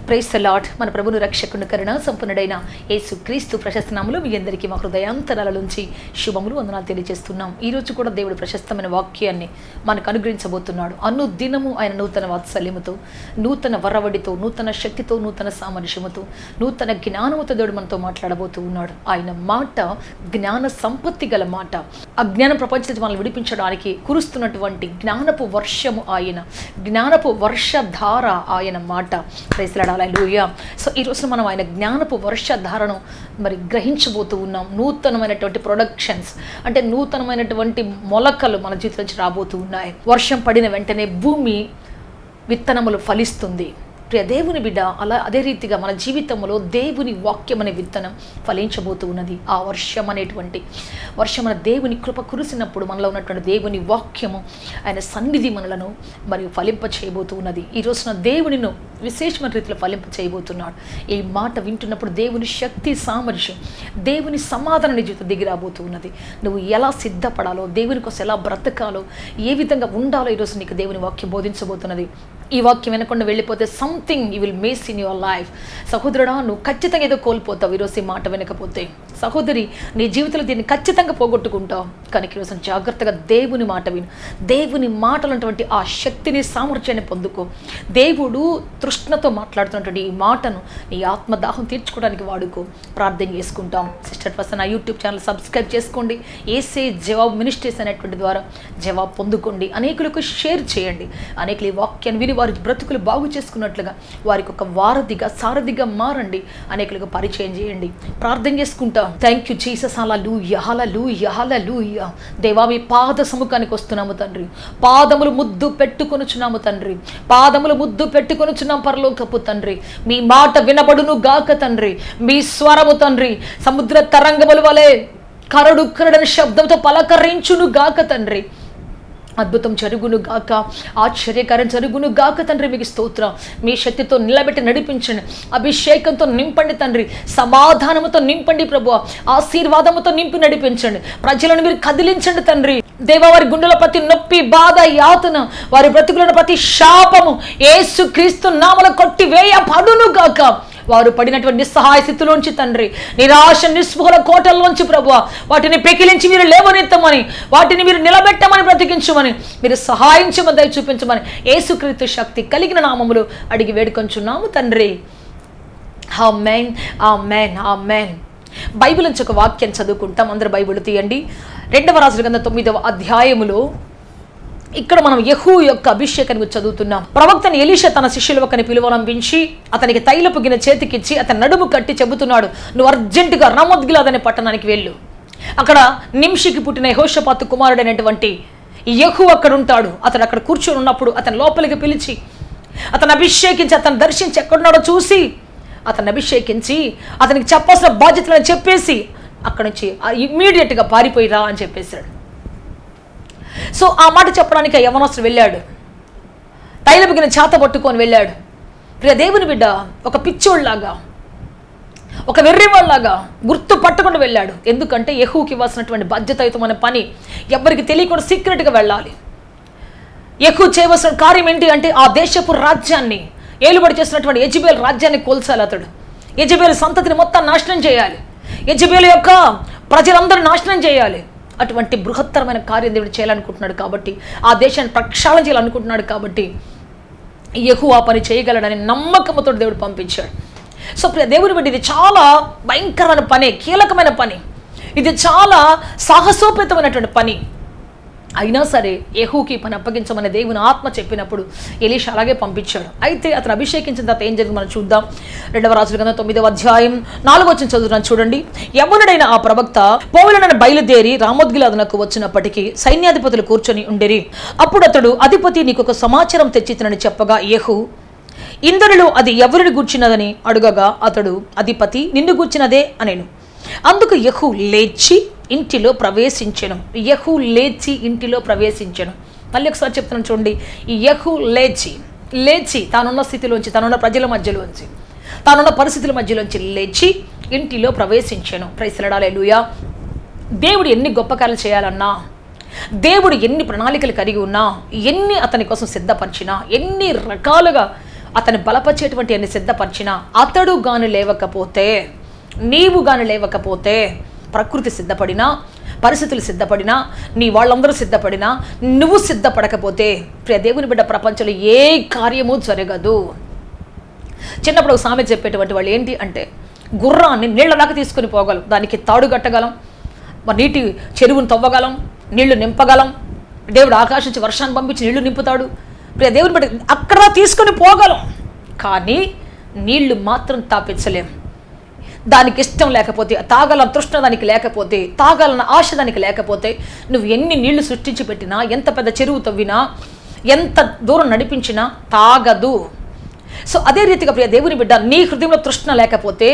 Praise the lord. మన ప్రభువును రక్షకుని కరుణ సంపన్నుడైన యేసు క్రీస్తు ప్రశస్త నామములో మీ అందరికీ మా హృదయాంతరాల నుంచి శుభములు వందనాలు తెలియజేస్తున్నాం. ఈరోజు కూడా దేవుడు ప్రశస్తమైన వాక్యాన్ని మనకు అనుగ్రహించబోతున్నాడు. అనుదినము ఆయన నూతన వాత్సల్యముతో, నూతన వరవడితో, నూతన శక్తితో, నూతన సామర్థ్యముతో, నూతన జ్ఞానముతో దేవుడు మనతో మాట్లాడబోతూ ఉన్నాడు. ఆయన మాట జ్ఞాన సంపత్తి గల మాట. అజ్ఞాన ప్రపంచం మనల్ని విడిపించడానికి కురుస్తున్నటువంటి జ్ఞానపు వర్షము ఆయన, జ్ఞానపు వర్షధార ఆయన మాట. Praise lord. హల్లెలూయా. సో ఈరోజు మనం ఆయన జ్ఞానపు వర్షధారను మరి గ్రహించబోతూ ఉన్నాం. నూతనమైనటువంటి ప్రొడక్షన్స్ అంటే నూతనమైనటువంటి మొలకలు మన జీవితం నుంచి రాబోతూ ఉన్నాయి. వర్షం పడిన వెంటనే భూమి విత్తనములు ఫలిస్తుంది. ప్రియ దేవుని బిడ్డ, అదే రీతిగా మన జీవితంలో దేవుని వాక్యం అనే విత్తనం ఫలించబోతూ ఉన్నది. ఆ వర్షం మన దేవుని కృప కురిసినప్పుడు మనలో ఉన్నటువంటి దేవుని వాక్యము, ఆయన సన్నిధి మనలను మరియు ఫలింప చేయబోతూ ఉన్నది. ఈ రోజున దేవునిను విశేషమైన రీతిలో ఫలింప చేయబోతున్నాడు. ఈ మాట వింటున్నప్పుడు దేవుని శక్తి, సామర్థ్యం, దేవుని సమాధానం నీ జీవితం దిగి రాబోతూ ఉన్నది. నువ్వు ఎలా సిద్ధపడాలో, దేవుని కోసం ఎలా బ్రతకాలో, ఏ విధంగా ఉండాలో ఈరోజు నీకు దేవుని వాక్యం బోధించబోతున్నది. ఈ వాక్యం వినకుండా వెళ్ళిపోతే something you will miss in your life. సహోదరుడా, నువ్వు ఖచ్చితంగా ఏదో కోల్పోతావు ఈరోజు ఈ మాట వినకపోతే. సహోదరి, నీ జీవితంలో దీన్ని ఖచ్చితంగా పోగొట్టుకుంటావు. కనుక ఈరోజు జాగ్రత్తగా దేవుని మాట విను. దేవుని మాటలంటువంటి ఆ శక్తిని, సామర్థ్యాన్ని పొందుకో. దేవుడు తృష్ణతో మాట్లాడుతున్నటువంటి ఈ మాటను నీ ఆత్మదాహం తీర్చుకోవడానికి వాడుకో. ప్రార్థన చేసుకుంటాం. సిస్టర్ పర్సన్ నా యూట్యూబ్ ఛానల్ సబ్స్క్రైబ్ చేసుకోండి. ఏసే జవాబు మినిస్ట్రీస్ అనేటువంటి ద్వారా జవాబు పొందుకోండి. అనేకులకు షేర్ చేయండి. అనేకులు ఈ వాక్యాన్ని విని వారి బ్రతుకులు బాగు చేసుకున్నట్లుగా వారికి ఒక వారధిగా, సారథిగా మారండి. అనేకులకు పరిచయం చేయండి. ప్రార్థన చేసుకుంటాం. Thank you Jesus. Hallelujah, hallelujah, hallelujah. దేవా, మీ పాద సముఖానికి వస్తున్నాము తండ్రి. పాదములు ముద్దు పెట్టుకొనుచున్నాము తండ్రి. పాదములు ముద్దు పెట్టుకొనుచున్నాం పరలోకపు తండ్రి. మీ మాట వినబడును గాక తండ్రి. మీ స్వరము తండ్రి సముద్ర తరంగముల వలె కరడని శబ్దంతో పలకరించును గాక తండ్రి. అద్భుతం జరుగును గాక, ఆశ్చర్యకరం జరుగును గాక తండ్రి. మీకు స్తోత్రం. మీ శక్తితో నిలబెట్టి నడిపించండి. అభిషేకంతో నింపండి తండ్రి. సమాధానముతో నింపండి ప్రభువా. ఆశీర్వాదముతో నింపి నడిపించండి. ప్రజలను మీరు కదిలించండి తండ్రి. దేవా, వారి గుండెల ప్రతి నొప్పి, బాధ, యాతన, వారి బ్రతుకులను ప్రతి శాపము యేసు క్రీస్తు నామములో కొట్టివేయబడును గాక. వారు పడినటువంటి నిస్సహాయ స్థితిలోంచి తండ్రి, నిరాశ నిస్పృహల కోటల్లోంచి ప్రభువా, వాటిని పెకిలించి మీరు లేవనెత్తమని, వాటిని మీరు నిలబెట్టమని, బ్రతికించమని, మీరు సహాయించమని, దయ చూపించమని యేసుక్రీస్తు శక్తి కలిగిన నామములు అడిగి వేడుకొంచున్నాము తండ్రి. ఆమేన్, ఆమేన్, ఆమేన్. బైబిల్ నుంచి ఒక వాక్యం చదువుకుంటాం. అందరూ బైబిల్ తీయండి. 2వ రాజుల గ్రంథం 9వ అధ్యాయములో ఇక్కడ మనం యెహూ యొక్క అభిషేకాన్ని చదువుతున్నాం. ప్రవక్తని ఎలీషా తన శిష్యులు ఒకరిని పిలువనంపించి అతనికి తైలపు గిన్నె చేతికిచ్చి అతని నడుము కట్టి చెబుతున్నాడు, నువ్వు అర్జెంటుగా రామోత్గిలాద్ అనే పట్టణానికి వెళ్ళు. అక్కడ నింషికి పుట్టిన యెహోషాపాతు కుమారుడైనటువంటి యెహూ అక్కడ ఉంటాడు. అతడు అక్కడ కూర్చొని ఉన్నప్పుడు అతని లోపలికి పిలిచి అతను అభిషేకించి, అతను దర్శించి ఎక్కడున్నాడో చూసి అతన్ని అభిషేకించి అతనికి చెప్పాల్సిన బాధ్యతలను చెప్పేసి అక్కడి నుంచి ఇమ్మీడియట్గా పారిపోయి రా అని చెప్పేశాడు. సో ఆ మాట చెప్పడానికి యవనస్తుడు వెళ్ళాడు. తైలపు గిన్నె చేత పట్టుకొని వెళ్ళాడు. ప్రియ దేవుని బిడ్డ, ఒక పిచ్చోళ్ళలాగా, ఒక వెర్రివాళ్ళలాగా గుర్తు పట్టుకొని వెళ్ళాడు. ఎందుకంటే యెహూకి ఇవ్వాల్సినటువంటి బాధ్యతాయుతమైన పని ఎవరికి తెలియకుండా సీక్రెట్గా వెళ్ళాలి. యెహూ చేయవలసిన కార్యం ఏంటి అంటే ఆ దేశపు రాజ్యాన్ని, ఏలుబడి చేసినటువంటి యెజెబెల్ రాజ్యాన్ని కోల్చాలి. అతడు యెజెబెల్ సంతతిని మొత్తం నాశనం చేయాలి. యెజెబెల్ యొక్క ప్రజలందరూ నాశనం చేయాలి. అటువంటి బృహత్తరమైన కార్యం దేవుడు చేయాలనుకుంటున్నాడు. కాబట్టి ఆ దేశాన్ని ప్రక్షాళన చేయాలనుకుంటున్నాడు. కాబట్టి యెహూ ఆ పని చేయగలడని నమ్మకంతో దేవుడు పంపించాడు. సో ప్రియ దేవుని బట్టి ఇది చాలా భయంకరమైన పని, కీలకమైన పని. ఇది చాలా సాహసోపేతమైనటువంటి పని. అయినా సరే యెహూకి పని అప్పగించమని దేవుని ఆత్మ చెప్పినప్పుడు ఎలీషా అలాగే పంపించాడు. అయితే అతను అభిషేకించిన తర్వాత ఏం జరిగింది మనం చూద్దాం. 2వ రాజుల గ్రంథం 9వ అధ్యాయం 4వ వచనం చదువుతున్నాను చూడండి. యవ్వనుడైన ఆ ప్రవక్త పోవులనని బయలుదేరి రామోత్గిలాదునకు వచ్చినప్పటికీ సైన్యాధిపతులు కూర్చొని ఉండేరి. అప్పుడు అతడు, అధిపతి నీకు ఒక సమాచారం తెచ్చితనని చెప్పగా యెహూ, ఇందరిలో అది ఎవరిని గూర్చినదని అడుగగా అతడు, అధిపతి నిన్ను గూర్చినదే అనేను. అందుకు యెహూ లేచి ఇంటిలో ప్రవేశించెను. యెహూ లేచి ఇంటిలో ప్రవేశించెను. మళ్ళీ ఒకసారి చెప్తున్నాను చూడండి. ఈ యెహూ లేచి తానున్న స్థితిలోంచి, తనున్న ప్రజల మధ్యలోంచి, తానున్న పరిస్థితుల మధ్యలోంచి లేచి ఇంటిలో ప్రవేశించెను. Praise lord. హల్లెలూయా. దేవుడు ఎన్ని గొప్ప కార్యాలు చేయాలన్నా, దేవుడు ఎన్ని ప్రణాళికలు కలిగి ఉన్నా, ఎన్ని అతని కోసం సిద్ధపరిచినా, ఎన్ని రకాలుగా అతని బలపరిచేటువంటి అన్ని సిద్ధపరిచిన అతడు గాని లేవకపోతే, నీవు గాని లేవకపోతే, ప్రకృతి సిద్ధపడినా, పరిస్థితులు సిద్ధపడినా, నీ వాళ్ళందరూ సిద్ధపడినా, నువ్వు సిద్ధపడకపోతే ప్రియ దేవుని బిడ్డ ప్రపంచంలో ఏ కార్యము జరగదు. చిన్నప్పుడు ఒక సామెత చెప్పేటువంటి వాళ్ళు ఏంటి అంటే, గుర్రాన్ని నీళ్ల దాకా తీసుకుని పోగలం, దానికి తాడు కట్టగలం, నీటి చెరువును తవ్వగలం, నీళ్లు నింపగలం, దేవుడు ఆకాశం నుంచి వర్షాన్ని పంపించి నీళ్లు నింపుతాడు. ప్రియ దేవుని బిడ్డ అక్కడ తీసుకొని పోగలం, కానీ నీళ్లు మాత్రం తాపించలేం. దానికి ఇష్టం లేకపోతే, తాగాలని తృష్ణ దానికి లేకపోతే, తాగాలన్న ఆశ దానికి లేకపోతే, నువ్వు ఎన్ని నీళ్లు సృష్టించి పెట్టినా, ఎంత పెద్ద చెరువు తవ్వినా, ఎంత దూరం నడిపించినా తాగదు. సో అదే రీతిగా ప్రియ దేవుని బిడ్డ, నీ హృదయంలో తృష్ణ లేకపోతే,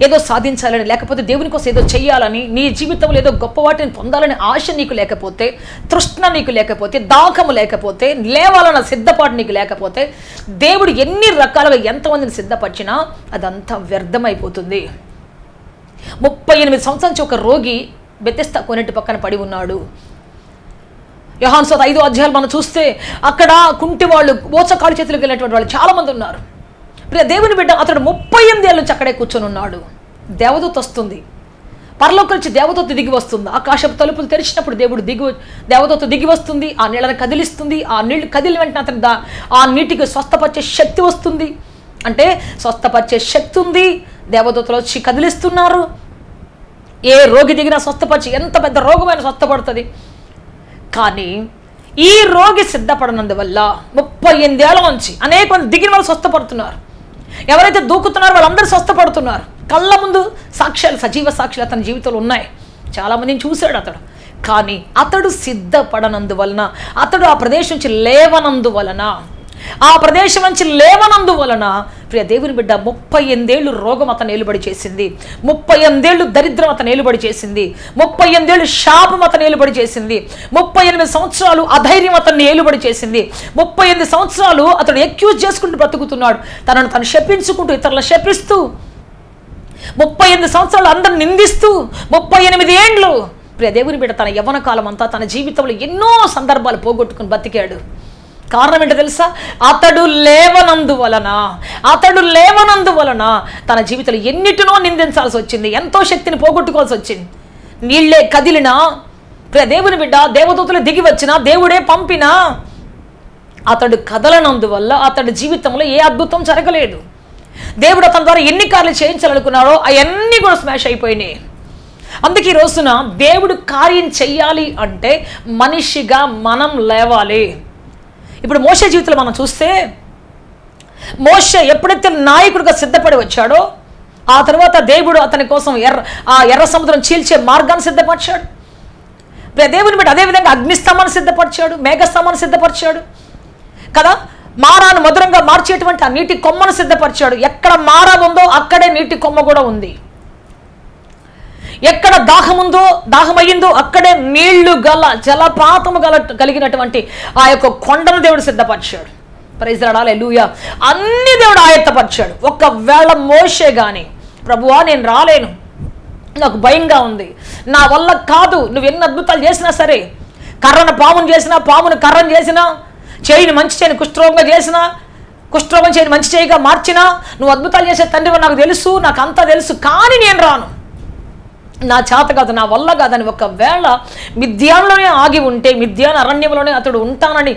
ఏదో సాధించాలని, లేకపోతే దేవుని కోసం ఏదో చెయ్యాలని, నీ జీవితంలో ఏదో గొప్ప వాటిని పొందాలని ఆశ నీకు లేకపోతే, తృష్ణ నీకు లేకపోతే, దాహము లేకపోతే, లేవాలన్న సిద్ధపాటు నీకు లేకపోతే, దేవుడు ఎన్ని రకాలుగా ఎంతమందిని సిద్ధపరిచినా అదంతా వ్యర్థమైపోతుంది. 38 సంవత్సరాల నుంచి ఒక రోగి బెతెస్దా కోనేటి పక్కన పడి ఉన్నాడు. యోహాను సువార్త 5వ అధ్యాయాలు మనం చూస్తే అక్కడ కుంటి వాళ్ళు, మోసకాలు చేతులకు వెళ్ళినటువంటి వాళ్ళు చాలామంది ఉన్నారు. ప్రియ దేవుని బిడ్డ, అతడు 38 ఏళ్ళ నుంచి అక్కడే కూర్చొని ఉన్నాడు. దేవదూత వస్తుంది, పరలోకం నుంచి దేవదూత దిగి వస్తుంది. ఆకాశపు తలుపులు తెరిచినప్పుడు దేవదూత దిగి వస్తుంది, ఆ నీళ్ళని కదిలిస్తుంది. ఆ నీళ్లు కదిలి వెంటనే అతని ఆ నీటికి స్వస్థపరిచే శక్తి వస్తుంది. అంటే స్వస్థపరిచే శక్తి ఉంది, దేవదూతలు వచ్చి కదిలిస్తున్నారు. ఏ రోగి దిగినా స్వస్థపరిచి, ఎంత పెద్ద రోగమైన స్వస్థపడుతుంది. కానీ ఈ రోగి సిద్ధపడనందువల్ల 38 ఏళ్ళ నుంచి అనేక మంది దిగిన వాళ్ళు స్వస్థపడుతున్నారు. ఎవరైతే దూకుతున్నారో వాళ్ళందరూ స్వస్థపడుతున్నారు. కళ్ళ ముందు సాక్ష్యాలు, సజీవ సాక్ష్యాలు అతని జీవితంలో ఉన్నాయి. చాలామందిని చూశాడు అతడు. కానీ అతడు సిద్ధపడనందువలన, అతడు ఆ ప్రదేశం నుంచి లేవనందువలన, ప్రియ దేవుని బిడ్డ 38 ఏళ్ళు రోగం అతను ఏలుబడి చేసింది, 38 ఏళ్ళు దరిద్రం అతను ఏలుబడి చేసింది, 38 ఏళ్ళు శాపం అతను ఏలుబడి చేసింది, 38 సంవత్సరాలు అధైర్యం అతన్ని ఏలుబడి చేసింది, 38 సంవత్సరాలు అతడు ఎక్యూజ్ చేసుకుంటూ బ్రతుకుతున్నాడు, తనను తను శపించుకుంటూ, ఇతరులను శపిస్తూ, 38 సంవత్సరాలు అందరిని నిందిస్తూ, 38 ఏండ్లు ప్రియ దేవుని బిడ్డ తన యవ్వన కాలం అంతా, తన జీవితంలో ఎన్నో సందర్భాలు పోగొట్టుకుని బతికాడు. కారణం ఏంటో తెలుసా? అతడు లేవనందువలన తన జీవితంలో ఎన్నిటినో నిందించాల్సి వచ్చింది, ఎంతో శక్తిని పోగొట్టుకోవాల్సి వచ్చింది. నీళ్లే కదిలినా, ప్రియ దేవుని బిడ్డ, దేవదూతలు దిగి వచ్చినా, దేవుడే పంపినా, అతడు కదలనందువల్ల అతడి జీవితంలో ఏ అద్భుతం జరగలేదు. దేవుడు అతని ద్వారా ఎన్ని కార్యాలు చేయించాలనుకున్నాడో అవన్నీ కూడా స్మాష్ అయిపోయినాయి. అందుకే ఈ రోజున దేవుడు కార్యం చెయ్యాలి అంటే మనిషిగా మనం లేవాలి. ఇప్పుడు మోషే జీవితంలో మనం చూస్తే, మోషే ఎప్పుడైతే నాయకుడిగా సిద్ధపడి వచ్చాడో, ఆ తర్వాత దేవుడు అతని కోసం ఎర్ర సముద్రం చీల్చే మార్గాన్ని సిద్ధపరిచాడు. దేవుని బట్టి అదేవిధంగా అగ్నిస్తంభాన్ని సిద్ధపరిచాడు, మేఘస్తంభాన్ని సిద్ధపరిచాడు కదా. మారాను మధురంగా మార్చేటువంటి ఆ నీటి కొమ్మను సిద్ధపరిచాడు. ఎక్కడ మారా ఉందో అక్కడే నీటి కొమ్మ కూడా ఉంది. ఎక్కడ దాహమయ్యిందో అక్కడే నీళ్లు గల జలపాతము కలిగినటువంటి ఆ యొక్క కొండను దేవుడు సిద్ధపరిచాడు. ప్రైజ్ ది లార్డ్, హల్లెలూయా. అన్ని దేవుడు ఆయత్తపరిచాడు. ఒకవేళ మోషే గాని, ప్రభువా నేను రాలేను, నాకు భయంగా ఉంది, నా వల్ల కాదు, నువ్వు ఎన్ని అద్భుతాలు చేసినా సరే, కర్రను పామును చేసినా, పామును కర్రను చేసినా, చేయిని మంచి చేయని కుష్ఠరోగంగా చేసినా, కుష్ఠరోగం చేయని మంచి చేయగా మార్చినా, నువ్వు అద్భుతాలు చేసే తండ్రివి నాకు తెలుసు, నాకు అంతా తెలుసు, కానీ నేను రాను, నా చేత కాదు, నా వల్ల కాదని ఒకవేళ మిద్యాన్లోనే ఆగి ఉంటే, మిద్యాన్ అరణ్యంలోనే అతడు ఉంటానని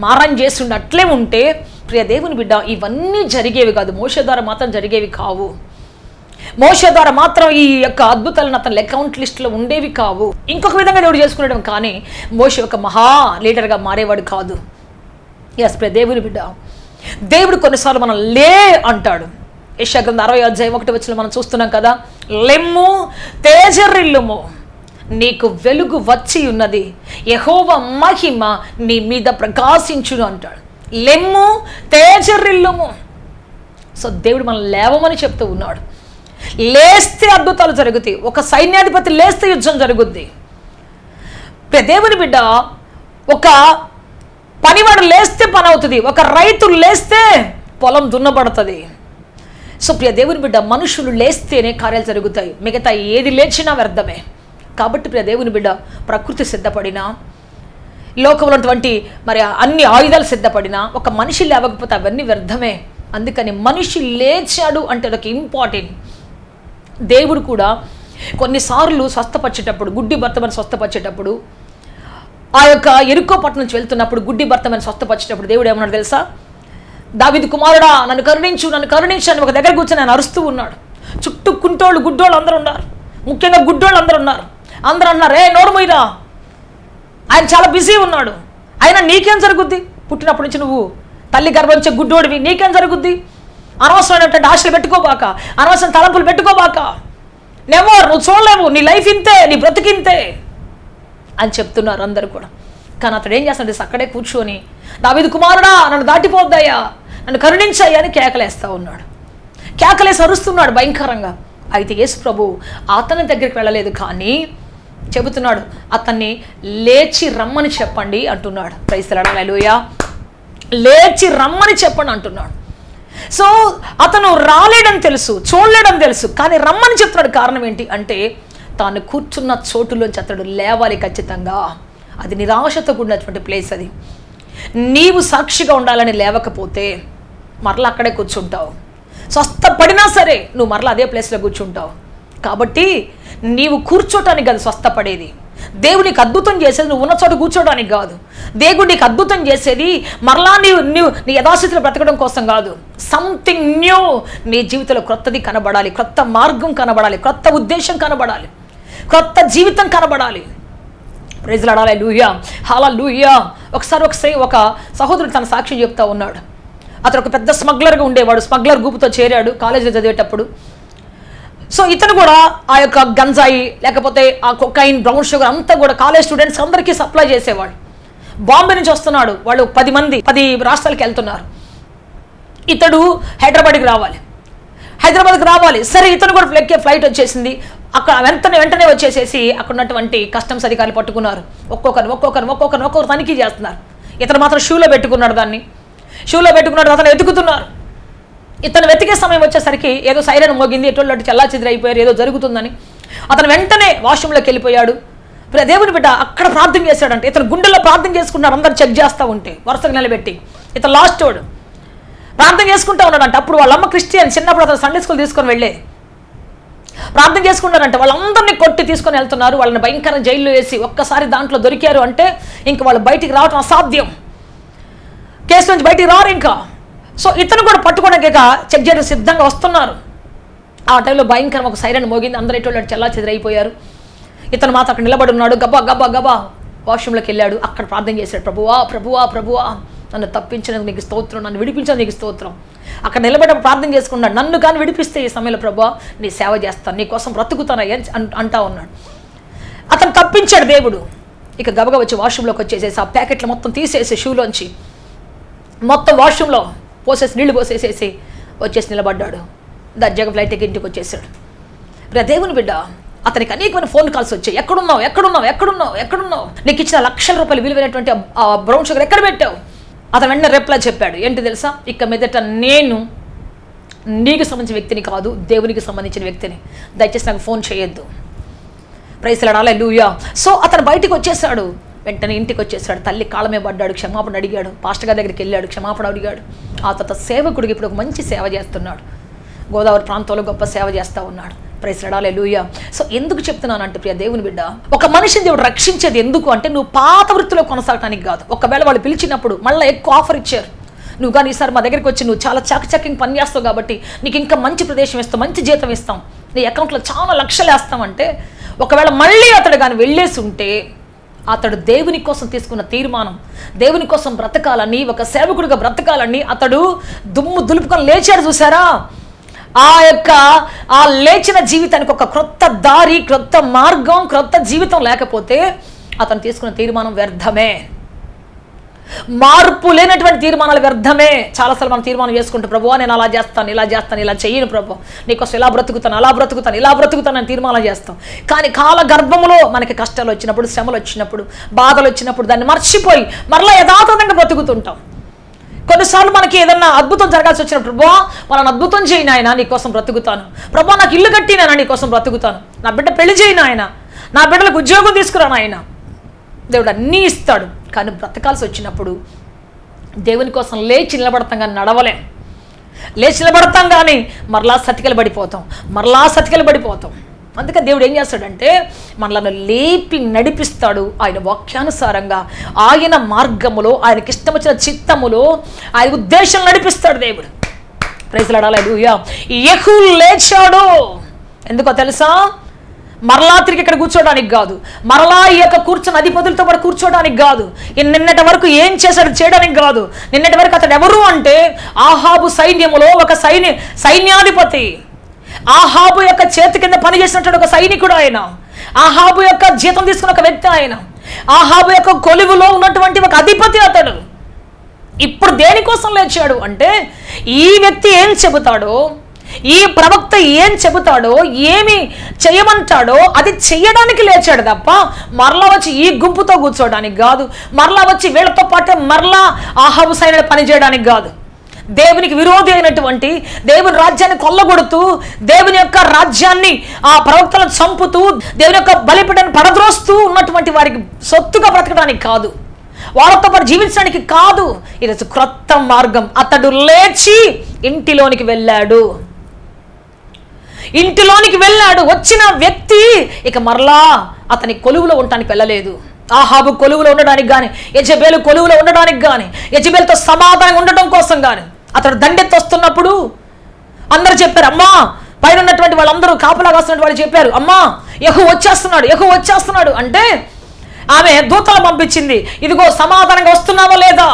మారం చేస్తుండే అట్లే ఉంటే, ప్రియ దేవుని బిడ్డ, ఇవన్నీ జరిగేవి కాదు. మోషే ద్వారా మాత్రం జరిగేవి కావు. మోషే ద్వారా మాత్రం ఈ యొక్క అద్భుతాలను అతని అకౌంట్ లిస్టులో ఉండేవి కావు. ఇంకొక విధంగా దేవుడు చేసుకునేడం, కానీ మోషే ఒక మహా లీడర్గా మారేవాడు కాదు. ఎస్ ప్రియ దేవుని బిడ్డ, దేవుడు కొన్నిసార్లు మనం లే అంటాడు. యెషయా గ్రంథం 60వ అధ్యాయం 1వ వచనం మనం చూస్తున్నాం కదా. లెమ్ము, తేజరిల్లుము, నీకు వెలుగు వచ్చి ఉన్నది, యెహోవా మహిమ నీ మీద ప్రకాశించును అంటాడు. లెమ్ము, తేజరిల్లుము. సో దేవుడు మనం లేవమని చెప్తూ ఉన్నాడు. లేస్తే అద్భుతాలు జరుగుతాయి. ఒక సైన్యాధిపతి లేస్తే యుద్ధం జరుగుద్ది. దేవుని బిడ్డ, ఒక పనివాడు లేస్తే పని అవుతుంది, ఒక రైతు లేస్తే పొలం దున్నబడుతుంది. సో ప్రియ దేవుని బిడ్డ, మనుషులు లేస్తేనే కార్యాలు జరుగుతాయి, మిగతా ఏది లేచినా వ్యర్థమే. కాబట్టి ప్రియ దేవుని బిడ్డ, ప్రకృతి సిద్ధపడినా, లోకంలో ఉన్నటువంటి మరి అన్ని ఆయుధాలు సిద్ధపడినా ఒక మనిషి లేవకపోతే అవన్నీ వ్యర్థమే. అందుకని మనిషి లేచాడు అంటే ఒక ఇంపార్టెంట్. దేవుడు కూడా కొన్నిసార్లు స్వస్థపరిచేటప్పుడు, గుడ్డి భర్తమని స్వస్థపరిచేటప్పుడు, ఆ యొక్క ఎరుకో పట్టణం నుంచి వెళ్తున్నప్పుడు గుడ్డి భర్తమని స్వస్థపరిచేటప్పుడు దేవుడు ఏమన్నాడు తెలుసా? దావీదు కుమారుడా నన్ను కరుణించు, నన్ను కరుణించు అని ఒక దగ్గర కూర్చొని ఆయన అరుస్తూ ఉన్నాడు. చుట్టూ కుంటోళ్ళు గుడ్డోళ్ళు అందరూ ఉన్నారు, ముఖ్యంగా గుడ్డోళ్ళు అందరూ ఉన్నారు. అందరూ అన్నారు, ఏ నోరు మొయ్యరా, ఆయన చాలా బిజీ ఉన్నాడు, అయినా నీకేం జరుగుద్ది? పుట్టినప్పటి నుంచి నువ్వు తల్లి గర్భంచే గుడ్డోడివి, నీకేం జరుగుద్ది? అనవసరమైనటువంటి ఆశలు పెట్టుకోబాక, అనవసరం తలంపులు పెట్టుకోబాక, నువ్వు చూడలేవు, నీ లైఫ్ ఇంతే, నీ బ్రతికింతే అని చెప్తున్నారు అందరూ కూడా. కానీ అతడు ఏం చేస్తాడు? అక్కడే కూర్చొని దావీదు కుమారుడా నన్ను దాటిపోద్దయ్యా, నన్ను కరుణించయ్యా అని కేకలేస్తూ ఉన్నాడు. కేకలేసి అరుస్తున్నాడు భయంకరంగా. అయితే యేసు ప్రభు అతని దగ్గరికి వెళ్ళలేదు, కానీ చెబుతున్నాడు అతన్ని లేచి రమ్మని చెప్పండి అంటున్నాడు. ప్రైజ్ ది లార్డ్, హల్లెలూయా. లేచి రమ్మని చెప్పండి అంటున్నాడు. సో అతను రాలేడని తెలుసు, చూడలేడని తెలుసు, కానీ రమ్మని చెప్తున్నాడు. కారణం ఏంటి అంటే తాను కూర్చున్న చోటులోంచి అతడు లేవాలి ఖచ్చితంగా. అది నిరాశతో కూడినటువంటి ప్లేస్. అది నీవు సాక్షిగా ఉండాలని లేవకపోతే మరలా అక్కడే కూర్చుంటావు. స్వస్థపడినా సరే నువ్వు మరలా అదే ప్లేస్లో కూర్చుంటావు. కాబట్టి నీవు కూర్చోటానికి కాదు స్వస్థపడేది, దేవుడు నీకు అద్భుతం చేసేది నువ్వు ఉన్న చోట కూర్చోడానికి కాదు. దేవుడు నీకు అద్భుతం చేసేది మరలా నీ యథాస్థితిలో బ్రతకడం కోసం కాదు. సంథింగ్ న్యూ నీ జీవితంలో కొత్తది కనబడాలి, కొత్త మార్గం కనబడాలి, కొత్త ఉద్దేశం కనబడాలి, కొత్త జీవితం కనబడాలి. ప్రైజ్ ది లార్డ్, హల్లెలూయా, హల్లెలూయా. ఒకసారి ఒక సహోదరుడు తన సాక్ష్యం చెప్తా ఉన్నాడు. అతను ఒక పెద్ద స్మగ్లర్గా ఉండేవాడు, స్మగ్లర్ గ్రూపుతో చేరాడు కాలేజీలో చదివేటప్పుడు. సో ఇతను కూడా ఆ యొక్క గంజాయి లేకపోతే ఆ కొకైన్, బ్రౌన్ షుగర్ అంతా కూడా కాలేజ్ స్టూడెంట్స్ అందరికీ సప్లై చేసేవాడు. బాంబే నుంచి వస్తున్నాడు, వాళ్ళు 10 రాష్ట్రాలకు వెళ్తున్నారు. ఇతడు హైదరాబాద్కి రావాలి. సరే ఇతను కూడా ఫ్లైట్ వచ్చేసింది. అక్కడ వెంటనే వచ్చేసేసి అక్కడ ఉన్నటువంటి కస్టమ్స్ అధికారులు పట్టుకున్నారు. ఒక్కొక్కరు తనిఖీ చేస్తున్నారు. ఇతను మాత్రం షూలో పెట్టుకున్నాడు, అతను వెతుకుతున్నారు. ఇతను వెతికే సమయం వచ్చేసరికి ఏదో సైరన్ మోగింది, ఎటువంటి చెల్లాచెదిరైపోయారు, ఏదో జరుగుతుందని అతను వెంటనే వాష్రూమ్లోకి వెళ్ళిపోయాడు. దేవుని బిడ్డ అక్కడ ప్రార్థన చేశాడంటే, ఇతను గుండెల్లో ప్రార్థన చేసుకున్నాడు. అందరు చెక్ చేస్తూ ఉంటే వరుసగా నిలబెట్టి ఇతను లాస్ట్ వాడు ప్రార్థన చేసుకుంటూ ఉన్నాడంట. అప్పుడు వాళ్ళ అమ్మ క్రిస్టియన్, చిన్నప్పుడు అతను సండే స్కూల్ తీసుకొని వెళ్ళే ప్రార్థన చేసుకుంటారంట. వాళ్ళందరినీ కొట్టి తీసుకొని వెళ్తున్నారు. వాళ్ళని భయంకర జైల్లో వేసి ఒక్కసారి దాంట్లో దొరికారు అంటే ఇంక వాళ్ళు బయటికి రావటం అసాధ్యం, కేసు నుంచి బయటికి రారు ఇంకా. సో ఇతను కూడా పట్టుకోవడానికి చెక్ చేయడం సిద్ధంగా వస్తున్నారు. ఆ టైంలో భయంకరం ఒక సైరన్ మోగింది, అందరూ ఎటువంటి చెల్లాచెదిరైపోయారు. ఇతను మాత్రం అక్కడ నిలబడి ఉన్నాడు. గబా వాష్రూమ్లోకి వెళ్ళాడు. అక్కడ ప్రార్థన చేశాడు, ప్రభువా నన్ను తప్పించినందుకు నీకు స్తోత్రం, నన్ను విడిపించినందుకు నీకు స్తోత్రం. అక్కడ నిలబడి ప్రార్థన చేసుకున్నాడు. నన్ను కానీ విడిపిస్తే ఈ సమయంలో ప్రభువా నీ సేవ చేస్తాను, నీ కోసం బ్రతుకుతానయ్యా అంటా ఉన్నాడు. అతను తప్పించాడు దేవుడు. ఇక గబగబా వచ్చి వాష్రూమ్లోకి వచ్చేసేసి ఆ ప్యాకెట్లు మొత్తం తీసేసి షూలోంచి మొత్తం వాష్రూమ్లో నీళ్లు పోసేసేసి వచ్చేసి నిలబడ్డాడు. దర్జాగా ఫ్లైట్ ఎక్కి ఇంటికి వచ్చేసాడు. దేవుని బిడ్డ అతనికి అనేకమైన ఫోన్ కాల్స్ వచ్చాయి. ఎక్కడున్నావు, నీకు ఇచ్చిన లక్షల రూపాయలు విలువైనటువంటి ఆ బ్రౌన్ షుగర్ ఎక్కడ పెట్టావు? అతను వెంటనే రిప్లై చెప్పాడు, ఏంటి తెలుసా? ఇక మీదట నేను నీకు సంబంధించిన వ్యక్తిని కాదు, దేవునికి సంబంధించిన వ్యక్తిని, దయచేసి నాకు ఫోన్ చేయొద్దు. Praise the Lord, hallelujah. So అతను బయటికి వచ్చేసాడు. వెంటనే ఇంటికి వచ్చేసాడు. తల్లి కాళ్ళమే పడ్డాడు, క్షమాపణ అడిగాడు. పాస్టర్ గారి దగ్గరికి వెళ్ళాడు, క్షమాపణ అడిగాడు. ఆ తర్వాత సేవకుడికి ఇప్పుడు ఒక మంచి సేవ చేస్తున్నాడు. గోదావరి ప్రాంతంలో గొప్ప సేవ చేస్తూ ఉన్నాడు. Praise the Lord, hallelujah. So ఎందుకు చెప్తున్నానంటే ప్రియ దేవుని బిడ్డ, ఒక మనిషిని దేవుడు రక్షించేది ఎందుకు అంటే నువ్వు పాత వృత్తిలో కొనసాగడానికి కాదు. ఒకవేళ వాళ్ళు పిలిచినప్పుడు మళ్ళీ ఎక్కువ ఆఫర్ ఇచ్చారు, నువ్వు కానీ ఈసారి మా దగ్గరికి వచ్చి నువ్వు చాలా చాకచక్యంగా పని చేస్తావు కాబట్టి నీకు ఇంకా మంచి ప్రదేశం ఇస్తాం, మంచి జీతం ఇస్తాం, నీ అకౌంట్లో చాలా లక్షలు వేస్తామంటే, ఒకవేళ మళ్ళీ అతడు కానీ వెళ్ళేసి ఉంటే అతడు దేవుని కోసం తీసుకున్న తీర్మానం, దేవుని కోసం బ్రతకాలని, ఒక సేవకుడిగా బ్రతకాలని అతడు దుమ్ము దులుపుకొని లేచాడు. చూసారా? ఆ లేచిన జీవితానికి ఒక క్రొత్త దారి, క్రొత్త మార్గం, క్రొత్త జీవితం లేకపోతే అతను తీసుకున్న తీర్మానం వ్యర్థమే. మార్పు లేనటువంటి తీర్మానాలు వ్యర్థమే. చాలాసార్లు మనం తీర్మానం చేసుకుంటూ ప్రభువా నేను అలా చేస్తాను, ఇలా చెయ్యను ప్రభు, నీకోసం ఇలా బ్రతుకుతాను అని తీర్మానం చేస్తాం. కానీ కాల గర్భంలో మనకి కష్టాలు వచ్చినప్పుడు, శ్రమలు వచ్చినప్పుడు, బాధలు వచ్చినప్పుడు దాన్ని మర్చిపోయి మరలా యథాతథంగా బ్రతుకుతుంటాం. కొన్నిసార్లు మనకి ఏదన్నా అద్భుతం జరగాల్సి వచ్చినప్పుడు ప్రభువా వాళ్ళని అద్భుతం చేయను ఆయన, నీకోసం బ్రతుకుతాను. ప్రభువా నాకు ఇల్లు కట్టినాయన, నీకోసం బ్రతుకుతాను. నా బిడ్డ పెళ్లి చేయను ఆయన, నా బిడ్డలకు ఉద్యోగం తీసుకురాను ఆయన. దేవుడు అన్నీ ఇస్తాడు. కానీ బ్రతకాల్సి వచ్చినప్పుడు దేవుని కోసం లేచి నిలబడతాం కానీ నడవలేం. లేచి నిలబడతాం కానీ మరలా సతికిల పడిపోతాం. అందుకే దేవుడు ఏం చేస్తాడంటే మనలను లేపి నడిపిస్తాడు. ఆయన వాక్యానుసారంగా, ఆయన మార్గములో, ఆయనకి ఇష్టం వచ్చిన చిత్తములో, ఆయన ఉద్దేశం నడిపిస్తాడు దేవుడు. ప్రైజ్ లార్డ్, హల్లెలూయా. యెహూ లేచాడు. ఎందుకో తెలుసా? మరలా తిరిగి ఇక్కడ కూర్చోడానికి కాదు, మరలా ఈ యొక్క కూర్చొని అధిపతులతో పాటు కూర్చోడానికి కాదు, నిన్నటి వరకు ఏం చేశాడు చేయడానికి కాదు. నిన్నటి వరకు అతడు ఎవరు అంటే ఆహాబు సైన్యములో ఒక సైన్యాధిపతి, ఆహాబు యొక్క చేతి కింద పనిచేసినటువంటి ఒక సైనికుడు ఆయన, ఆహాబు యొక్క జీతం తీసుకున్న ఒక వ్యక్తి ఆయన, ఆహాబు యొక్క కొలువులో ఉన్నటువంటి ఒక అధిపతి అతడు. ఇప్పుడు దేనికోసం లేచాడు అంటే ఈ వ్యక్తి ఏం చెబుతాడో, ఈ ప్రవక్త ఏం చెబుతాడో, ఏమి చేయమంటాడో అది చెయ్యడానికి లేచాడు తప్ప మరలా వచ్చి ఈ గుంపుతో కూర్చోడానికి కాదు, మరలా వచ్చి వీళ్ళతో పాటు మరలా ఆహాబు సైన్యాలు పనిచేయడానికి కాదు. దేవునికి విరోధి అయినటువంటి, దేవుని రాజ్యాన్ని కొల్లగొడుతూ, దేవుని యొక్క రాజ్యాన్ని ఆ ప్రవక్తలను చంపుతూ, దేవుని యొక్క బలిపీఠాన్ని పడద్రోస్తూ ఉన్నటువంటి వారికి సొత్తుగా బ్రతకడానికి కాదు, వాళ్ళతో పాటు జీవించడానికి కాదు. ఈరోజు క్రొత్త మార్గం. అతడు లేచి ఇంటిలోనికి వెళ్ళాడు. వచ్చిన వ్యక్తి ఇక మరలా అతని కొలువులో ఉండటానికి వెళ్ళలేదు. ఆహాబు కొలువులో ఉండడానికి కానీ, యెజెబెలు కొలువులో ఉండడానికి కానీ, యెజెబెలుతో సమాధానం ఉండటం కోసం కానీ అతడు దండెత్తి వస్తున్నప్పుడు అందరూ చెప్పారు, అమ్మా, పైన ఉన్నటువంటి వాళ్ళందరూ కాపలా కాస్తున్నటువంటి వాళ్ళు చెప్పారు, అమ్మా యెహూ వచ్చేస్తున్నాడు అంటే ఆమె దూతలు పంపించింది, ఇదిగో సమాధానంగా వస్తున్నావా లేదా?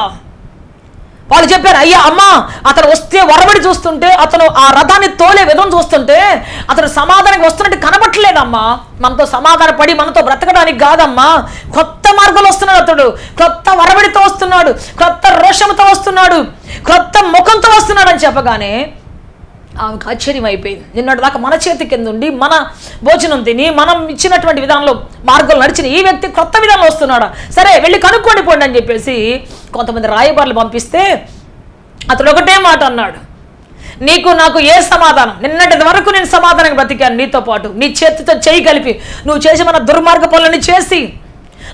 వాళ్ళు చెప్పారు, అయ్యా అమ్మా, అతను వస్తే వరబడి చూస్తుంటే, అతను ఆ రథాన్ని తోలే విధం చూస్తుంటే అతను సమాధానంగా వస్తున్నట్టు కనబట్టలేదమ్మా. మనతో సమాధాన పడి మనతో బ్రతకడానికి కాదమ్మా, కొత్త మార్గంలో వస్తున్నాడు అతడు, కొత్త వరబడితో వస్తున్నాడు, కొత్త రోషంతో వస్తున్నాడు, కొత్త ముఖంతో వస్తున్నాడు అని చెప్పగానే ఆమెకు ఆశ్చర్యం అయిపోయింది. నిన్నటి దాకా మన చేతి కింద ఉండి మన భోజనం తిని మనం ఇచ్చినటువంటి విధానంలో మార్గంలో నడిచిన ఈ వ్యక్తి కొత్త విధానంలో వస్తున్నాడా? సరే వెళ్ళి కనుక్కోండి పోండి అని చెప్పేసి కొంతమంది రాయబారులు పంపిస్తే అతడు ఒకటే మాట అన్నాడు, నీకు నాకు ఏ సమాధానం? నిన్నటి వరకు నేను సమాధానంగా బ్రతికాను నీతో పాటు, నీ చేతితో చేయి కలిపి నువ్వు చేసి మన దుర్మార్గ పనులని చేసి,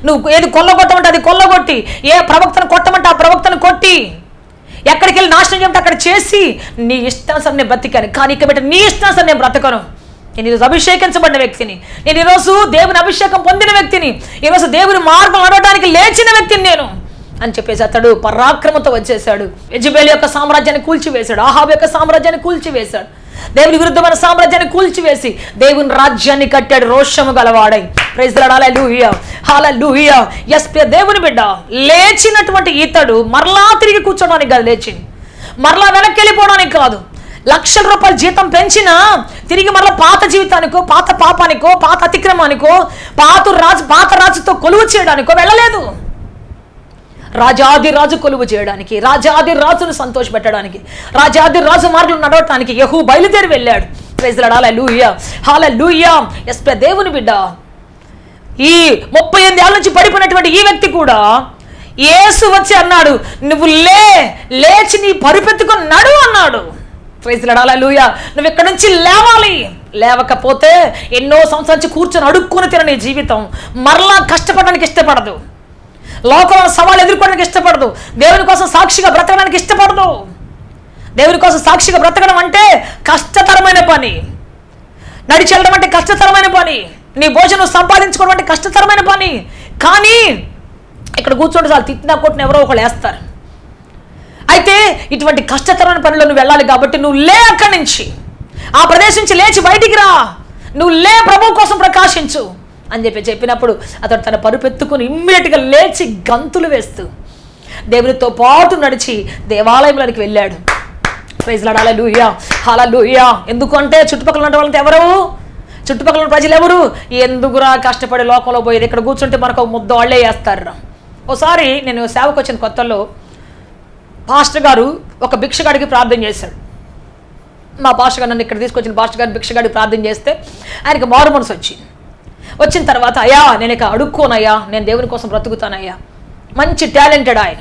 నువ్వు ఏది కొల్లగొట్టమంటే అది కొల్లగొట్టి, ఏ ప్రవక్తను కొట్టమంటే ఆ ప్రవక్తను కొట్టి, ఎక్కడికి వెళ్ళి నాశనం చేయమంటే అక్కడ చేసి నీ ఇష్టానుసారం నేను బ్రతికాను. కానీ ఇక బిడ్డ నీ ఇష్టానుసారం నేను బ్రతకను. నేను ఈరోజు అభిషేకించబడిన వ్యక్తిని, నేను ఈరోజు దేవుని అభిషేకం పొందిన వ్యక్తిని, ఈరోజు దేవుని మార్గం నడవడానికి లేచిన వ్యక్తిని నేను అని చెప్పేసి అతడు పరాక్రమంతో వచ్చేసాడు. యెజెబెలు యొక్క సామ్రాజ్యాన్ని కూల్చివేశాడు, ఆహాబు యొక్క సామ్రాజ్యాన్ని కూల్చివేశాడు, దేవుని విరుద్ధమైన సామ్రాజ్యాన్ని కూల్చివేసి దేవుని రాజ్యాన్ని కట్టాడు రోషము గలవాడై. Praise the Lord, hallelujah, hallelujah. yes, దేవుని బిడ్డ లేచినటువంటి ఇతడు మరలా తిరిగి కూర్చోడానికి కాదు లేచింది, మరలా వెనక్కి వెళ్ళిపోవడానికి కాదు, లక్షల రూపాయల జీతం పెంచినా తిరిగి మరలా పాత జీవితానికో, పాత పాపానికో, పాత అతిక్రమానికో, పాత రాజుతో కొలువు చేయడానికో వెళ్ళలేదు. రాజాది రాజు కొలువు చేయడానికి, రాజాది రాజును సంతోషపెట్టడానికి, రాజాది రాజు మార్గంలో నడవటానికి యెహూ బయలుదేరి వెళ్ళాడు. Praise the Lord, hallelujah, hallelujah. yes, దేవుని బిడ్డ ఈ 38 ఏళ్ళ నుంచి పడిపోయినటువంటి ఈ వ్యక్తి కూడా యేసు వచ్చి అన్నాడు, నువ్వు లేచి నీ పరుపెత్తుకొని నడు అన్నాడు. ప్రైజ్ ది లార్డ్, హల్లెలూయా. నువ్వు ఇక్కడ నుంచి లేవాలి. లేవకపోతే ఎన్నో సంవత్సరాల నుంచి కూర్చొని అడుక్కొని తినని జీవితం మరలా కష్టపడడానికి ఇష్టపడదు, లోకంలో సవాళ్ళు ఎదుర్కోవడానికి ఇష్టపడదు, దేవుని కోసం సాక్షిగా బ్రతకడానికి ఇష్టపడదు. దేవుని కోసం సాక్షిగా బ్రతకడం అంటే కష్టతరమైన పని, నడిచి వెళ్ళడం అంటే కష్టతరమైన పని, నీ భోజనం సంపాదించుకోవడం అంటే కష్టతరమైన పని. కానీ ఇక్కడ కూర్చోండి చాలు, తిట్టినా కొట్టిన ఎవరో ఒకళ్ళు వేస్తారు. అయితే ఇటువంటి కష్టతరమైన పనిలో నువ్వు వెళ్ళాలి కాబట్టి నువ్వు లే, అక్కడి నుంచి ఆ ప్రదేశం నుంచి లేచి బయటికి రా, నువ్వు లే, ప్రభువు కోసం ప్రకాశించు అని చెప్పినప్పుడు అతడు తన పరుపెత్తుకుని ఇమ్మీడియట్గా లేచి గంతులు వేస్తూ దేవునితో పాటు నడిచి దేవాలయంలోనికి వెళ్ళాడు. ప్రైజ్ ది లార్డ్, హల్లెలూయా, హల్లెలూయా. ఎందుకంటే చుట్టుపక్కల ఉన్న వాళ్ళంతా ఎవరు? చుట్టుపక్కల ఉన్న ప్రజలు ఎవరు? ఎందుకురా కష్టపడి లోకంలో పోయేది, ఇక్కడ కూర్చుంటే మనకు ముద్ద వాళ్ళే వేస్తారు. ఒకసారి నేను సేవకు వచ్చిన కొత్తల్లో పాస్టర్ గారు ఒక భిక్షగాడికి ప్రార్థన చేశాడు. మా పాస్టర్ గారు నన్ను ఇక్కడ తీసుకొచ్చిన పాస్టర్ గారు భిక్షగాడికి ప్రార్థన చేస్తే ఆయనకి మారు మనసు వచ్చిన తర్వాత, అయ్యా నేను ఇక అడుక్కోనయ్యా, నేను దేవుని కోసం బ్రతుకుతానయ్యా, మంచి టాలెంటెడ్ ఆయన,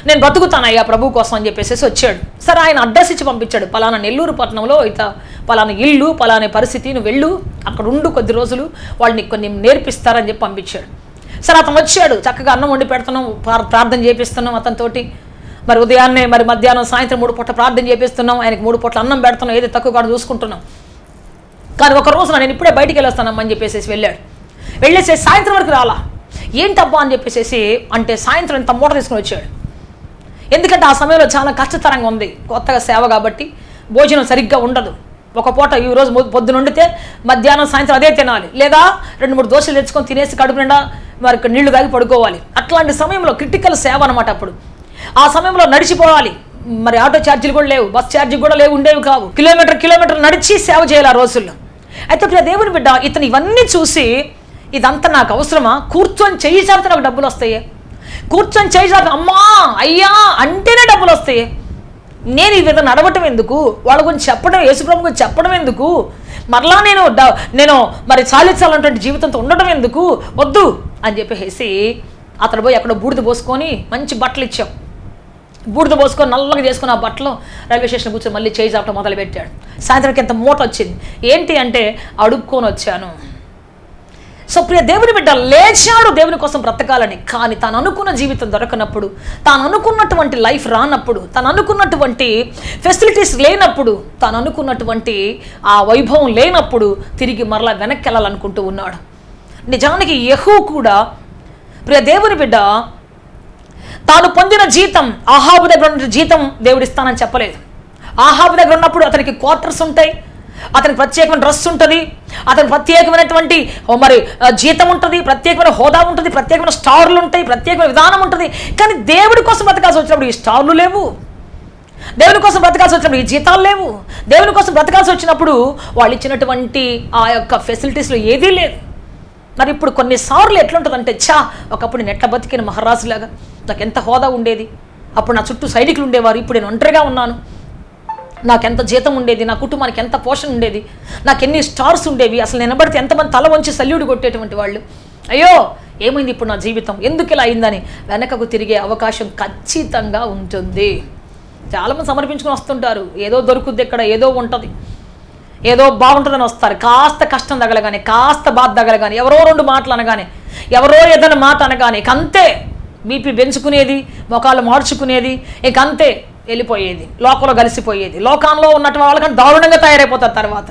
నేను బ్రతుకుతానయ్యా ప్రభు కోసం అని చెప్పేసి వచ్చాడు. సరే ఆయన అడ్రస్ ఇచ్చి పంపించాడు, పలానా నెల్లూరు పట్టణంలో పలానా ఇల్లు, పలానా పరిస్థితి, నువ్వు వెళ్ళు, అక్కడ ఉండు కొద్ది రోజులు, వాళ్ళని కొన్ని నేర్పిస్తారని చెప్పి పంపించాడు. సరే అతను వచ్చాడు, చక్కగా అన్నం వండి పెడుతున్నాం, ప్రార్థన చేపిస్తున్నాం అతనితోటి. మరి ఉదయాన్నే మరి మధ్యాహ్నం సాయంత్రం 3 పూట్ల ప్రార్థన చేపిస్తున్నాం, ఆయనకి 3 పూట్ల అన్నం పెడుతున్నాం, ఏది తక్కువ కాదు చూసుకుంటున్నాం. కానీ ఒక రోజున నేను ఇప్పుడే బయటికి వెళ్ళొస్తానమ్మని చెప్పేసి వెళ్ళాడు. వెళ్ళేసి సాయంత్రం వరకు రాలా. ఏంటబ్బా అని చెప్పేసి అంటే సాయంత్రం ఇంత మూట తీసుకుని వచ్చాడు. ఎందుకంటే ఆ సమయంలో చాలా కష్టతరంగా ఉంది, కొత్తగా సేవ కాబట్టి భోజనం సరిగ్గా ఉండదు. ఒక పూట ఈరోజు పొద్దున వండితే మధ్యాహ్నం సాయంత్రం అదే తినాలి, లేదా 2-3 దోశలు తెచ్చుకొని తినేసి కడుపు నిండా మరి నీళ్లు తాగి పడుకోవాలి. అట్లాంటి సమయంలో క్రిటికల్ సేవ అనమాట. అప్పుడు ఆ సమయంలో నడిచిపోవాలి, మరి ఆటో ఛార్జీలు కూడా లేవు, బస్ ఛార్జీలు కూడా లేవు, ఉండేవి కావు. కిలోమీటర్ నడిచి సేవ చేయాలి ఆ రోజుల్లో. అయితే ఇప్పుడు దేవుని బిడ్డ ఇతను ఇవన్నీ చూసి ఇదంతా నాకు అవసరమా, కూర్చొని చెయ్యి చాపితే నాకు డబ్బులు వస్తాయి, కూర్చొని చెయ్యి చాపితే అమ్మా అయ్యా అంటేనే డబ్బులు వస్తాయి, నేను ఈ విధంగా నడవటం ఎందుకు, వాళ్ళ గురించి చెప్పడం, యేసుప్రభు గురించి చెప్పడం ఎందుకు, మరలా నేను మరి చాలించాలన్నటువంటి జీవితంతో ఉండడం ఎందుకు, వద్దు అని చెప్పేసి అతడు పోయి అక్కడ బూడిద పోసుకొని మంచి బట్టలు ఇచ్చాం. బూడిద పోసుకొని నల్లగా చేసుకుని ఆ బట్టలు రైల్వే స్టేషన్ కూర్చొని మళ్ళీ చేయి చాపటం మొదలుపెట్టాడు. సాయంత్రానికి ఎంత మూట వచ్చింది. ఏంటి అంటే అడుక్కొని వచ్చాను. సో ప్రియ దేవుని బిడ్డ లేచాడు దేవుని కోసం బ్రతకాలని. కానీ తాను అనుకున్న జీవితం దొరకనప్పుడు, తాను అనుకున్నటువంటి లైఫ్ రానప్పుడు, తాను అనుకున్నటువంటి ఫెసిలిటీస్ లేనప్పుడు, తాను అనుకున్నటువంటి ఆ వైభవం లేనప్పుడు తిరిగి మరలా వెనక్కి వెళ్ళాలనుకుంటూ ఉన్నాడు. నిజానికి యెహూ కూడా ప్రియ దేవుని బిడ్డ తాను పొందిన జీతం, ఆహాబు దగ్గర ఉన్న జీతం దేవుడు ఇస్తానని చెప్పలేదు. ఆహాబు దగ్గర ఉన్నప్పుడు అతనికి క్వార్టర్స్ ఉంటాయి, అతనికి ప్రత్యేకమైన డ్రెస్ ఉంటుంది, అతనికి ప్రత్యేకమైనటువంటి మరి జీతం ఉంటుంది, ప్రత్యేకమైన హోదా ఉంటుంది, ప్రత్యేకమైన స్టార్లు ఉంటాయి, ప్రత్యేకమైన విధానం ఉంటుంది. కానీ దేవుడి కోసం బ్రతకాల్సి వచ్చినప్పుడు ఈ స్టార్లు లేవు, దేవుని కోసం బ్రతకాల్సి వచ్చినప్పుడు ఈ జీతాలు లేవు, దేవుని కోసం బ్రతకాల్సి వచ్చినప్పుడు వాళ్ళు ఇచ్చినటువంటి ఆ యొక్క ఫెసిలిటీస్లో ఏదీ లేదు. మరి ఇప్పుడు కొన్నిసార్లు ఎట్లుంటుందంటే ఒకప్పుడు నేను ఎట్లా బతికిన మహారాజులాగా, నాకు ఎంత హోదా ఉండేది, అప్పుడు నా చుట్టూ సైనికులు ఉండేవారు, ఇప్పుడు నేను ఒంటరిగా ఉన్నాను, నాకెంత జీతం ఉండేది, నా కుటుంబానికి ఎంత పోషణ ఉండేది, నాకు ఎన్ని స్టార్స్ ఉండేవి, అసలు నేను పడితే ఎంతమంది తల వంచి సల్యూట్ కొట్టేటువంటి వాళ్ళు, అయ్యో ఏమైంది ఇప్పుడు నా జీవితం, ఎందుకు ఇలా అయిందని వెనకకు తిరిగే అవకాశం ఖచ్చితంగా ఉంటుంది. చాలామంది సమర్పించుకొని వస్తుంటారు, ఏదో దొరుకుద్ది, ఇక్కడ ఏదో ఉంటుంది, ఏదో బాగుంటుందని వస్తారు. కాస్త కష్టం తగలగానే, కాస్త బాధ తగలగానే, ఎవరో 2 మాటలు అనగానే, ఎవరో ఏదైనా మాట అనగానే ఇక అంతే బీపీ పెంచుకునేది, మొఖాలు మార్చుకునేది, ఇక అంతే వెళ్ళిపోయేది, లోకంలో కలిసిపోయేది. లోకంలో ఉన్నటువంటి వాళ్ళకన్నా దారుణంగా తయారైపోతారు. తర్వాత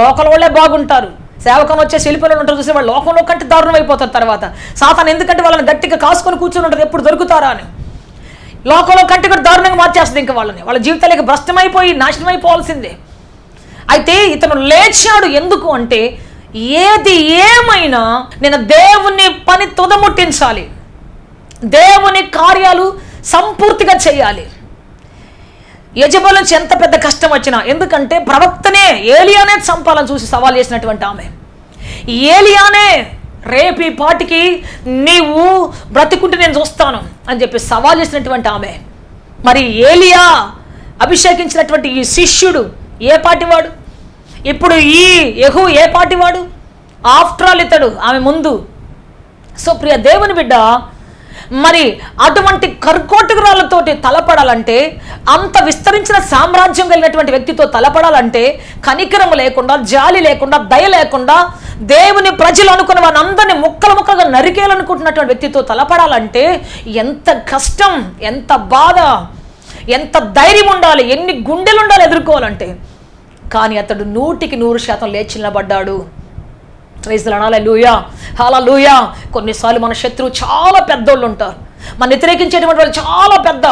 లోకల వాళ్ళే బాగుంటారు, సేవకం వచ్చేసి వెళ్ళిపోయిన ఉంటారు చూసి వాళ్ళు లోకంలో కంటే దారుణం అయిపోతారు. తర్వాత సాతాను ఎందుకంటే వాళ్ళని గట్టిగా కాసుకొని కూర్చొని ఉంటుంది, ఎప్పుడు దొరుకుతారా అని. లోకంలో కంటే కూడా దారుణంగా మార్చేస్తుంది ఇంకా వాళ్ళని, వాళ్ళ జీవితాలకి భ్రష్టమైపోయి నాశనం అయిపోవాల్సిందే. అయితే ఇతను లేచాడు. ఎందుకు అంటే ఏది ఏమైనా నేను దేవుని పని తుదముట్టించాలి, దేవుని కార్యాలు సంపూర్తిగా చేయాలి. యజబెల్ నుంచి ఎంత పెద్ద కష్టం వచ్చినా, ఎందుకంటే ప్రవక్తనే ఏలియానే చంపాలని చూసి సవాల్ చేసినటువంటి ఆమె, ఏలియానే రేపు ఈ పాటికి నీవు బ్రతికుంటే నేను చూస్తాను అని చెప్పి సవాల్ చేసినటువంటి ఆమె. మరి ఏలియా అభిషేకించినటువంటి ఈ శిష్యుడు ఏ పాటివాడు, ఇప్పుడు ఈ యెహూ ఏ పాటివాడు, ఆఫ్టర్ ఆల్ ఇతడు ఆమె ముందు. సో ప్రియ దేవుని బిడ్డ మరి అటువంటి కర్కోటకురాలతోటి తలపడాలంటే, అంత విస్తరించిన సామ్రాజ్యం కలిగినటువంటి వ్యక్తితో తలపడాలంటే కనికరం లేకుండా, జాలి లేకుండా, దయ లేకుండా, దేవుని ప్రజలు అనుకున్న వారిని అందరినీ ముక్కలుగా నరికేయాలనుకుంటున్నటువంటి వ్యక్తితో తలపడాలంటే ఎంత కష్టం, ఎంత బాధ, ఎంత ధైర్యం ఉండాలి, ఎన్ని గుండెలు ఉండాలి ఎదుర్కోవాలంటే. కానీ అతడు 100% లేచి నిలబడ్డాడు. ప్రైజ్ ది లార్డ్, హల్లెలూయా, హల్లెలూయా. కొన్నిసార్లు మన శత్రువు చాలా పెద్దోళ్ళు ఉంటారు, మన వ్యతిరేకించేటువంటి వాళ్ళు చాలా పెద్ద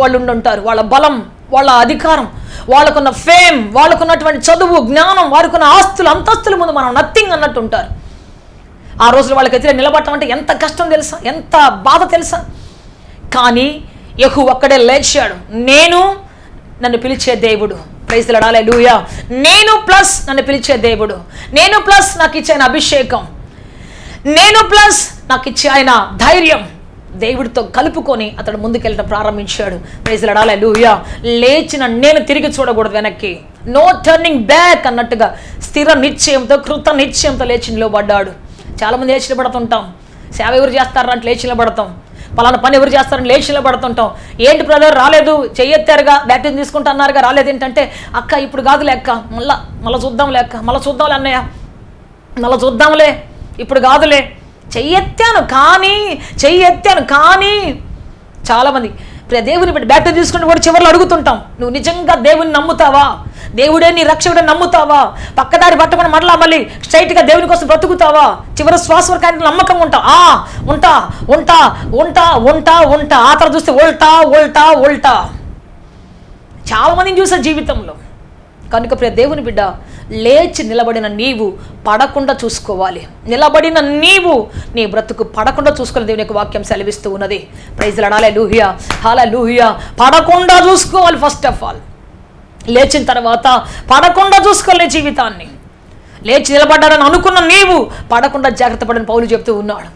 వాళ్ళు ఉంటారు. వాళ్ళ బలం, వాళ్ళ అధికారం, వాళ్ళకున్న ఫేమ్, వాళ్ళకున్నటువంటి చదువు, జ్ఞానం, వారికున్న ఆస్తులు, అంతస్తుల ముందు మనం నథింగ్ అన్నట్టు ఉంటారు. ఆ రోజులు వాళ్ళకి వ్యతిరేకంగా నిలబడటం అంటే ఎంత కష్టం తెలుసా, ఎంత బాధ తెలుసా. కానీ యెహూ ఒక్కడే లేచాడు. నన్ను పిలిచే దేవుడు, ప్రైజ్ ది లార్డ్, హల్లెలూయా. నేను ప్లస్ నన్ను పిలిచే దేవుడు, నేను ప్లస్ నాకు ఇచ్చే ఆయన అభిషేకం, నేను ప్లస్ నాకు ఇచ్చే ఆయన ధైర్యం, దేవుడితో కలుపుకొని అతడు ముందుకెళ్ళడం ప్రారంభించాడు. ప్రైజ్ ది లార్డ్, హల్లెలూయా. లేచిన నేను తిరిగి చూడకూడదు వెనక్కి, నో టర్నింగ్ బ్యాక్ అన్నట్టుగా స్థిర నిశ్చయంతో, కృత నిశ్చయంతో లేచి నిలబడ్డాడు. చాలామంది లేచి నిలబడుతుంటాం, సేవ ఎవరు చేస్తారంటే లేచి నిలబడతాం, పలానా పని ఎవరు చేస్తారని లేచి నిలబడుతుంటాం. ఏంటి బ్రదర్ రాలేదు, చెయ్యెత్తారుగా, బ్యాటరీ తీసుకుంటా అన్నారుగా, రాలేదు ఏంటంటే, అక్క ఇప్పుడు కాదులే అక్క, మళ్ళీ చూద్దాంలే అక్క, మళ్ళీ చూద్దాంలే అన్నయ్య, మళ్ళీ చూద్దాంలే, ఇప్పుడు కాదులే, చెయ్యెత్తాను కానీ చాలామంది దేవుని బిడ్డ బ్యాప్టిజం తీసుకుంటూ కూడా చివరిలో అడుగుతుంటాం, నువ్వు నిజంగా దేవుని నమ్ముతావా, దేవుడే నీ రక్షకుడు నమ్ముతావా, పక్కదారి పట్టకుండా మళ్ళీ స్ట్రైట్గా దేవుని కోసం బ్రతుకుతావా, చివరి శ్వాస వరకు ఆయన నమ్మకం ఉంటా ఆ తర్వాత చూస్తే ఉల్టా. చాలామందిని చూసా జీవితంలో. కనుక ప్రియ దేవుని బిడ్డ, లేచి నిలబడిన నీవు పడకుండా చూసుకోవాలి. నిలబడిన నీవు నీ బ్రతుకు పడకుండా చూసుకోవాలి. దేవుని యొక్క వాక్యం సెలవిస్తూ ఉన్నది. ప్రైజ్ లార్డ్, హల్లెలూయా. పడకుండా చూసుకోవాలి. ఫస్ట్ ఆఫ్ ఆల్ లేచిన తర్వాత పడకుండా చూసుకోవాలి జీవితాన్ని. లేచి నిలబడ్డారని అనుకున్న నీవు పడకుండా జాగ్రత్త పడని పౌలు చెప్తూ ఉన్నాడు.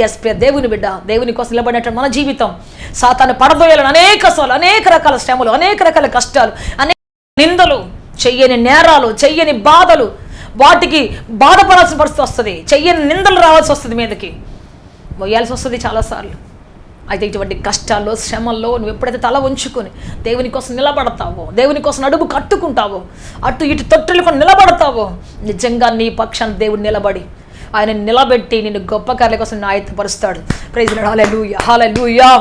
ఎస్ ప్రియ దేవుని బిడ్డ, దేవుని కోసం నిలబడినట్టు మన జీవితం సాతాను పడదోయాలని అనేక రకాల శ్రమలు, అనేక రకాల కష్టాలు, అనేక నిందలు, చెయ్యని నేరాలు, చెయ్యని బాధలు, వాటికి బాధపడాల్సిన పరిస్థితి వస్తుంది. చెయ్యని నిందలు రావాల్సి వస్తుంది, మీదకి మొయ్యాల్సి వస్తుంది చాలాసార్లు. అయితే ఇటువంటి కష్టాల్లో, శ్రమల్లో నువ్వు ఎప్పుడైతే తల ఉంచుకొని దేవుని కోసం నిలబడతావో, దేవుని కోసం అడుగు కట్టుకుంటావో, అటు ఇటు తొట్టులు నిలబడతావో, నిజంగా నీ పక్షాన్ని దేవుడు నిలబడి ఆయన నిలబెట్టి నిన్ను గొప్ప కార్యాల కోసం ఆయత్తపరుస్తాడు. ప్రైజ్ లార్డ్, హల్లెలూయా.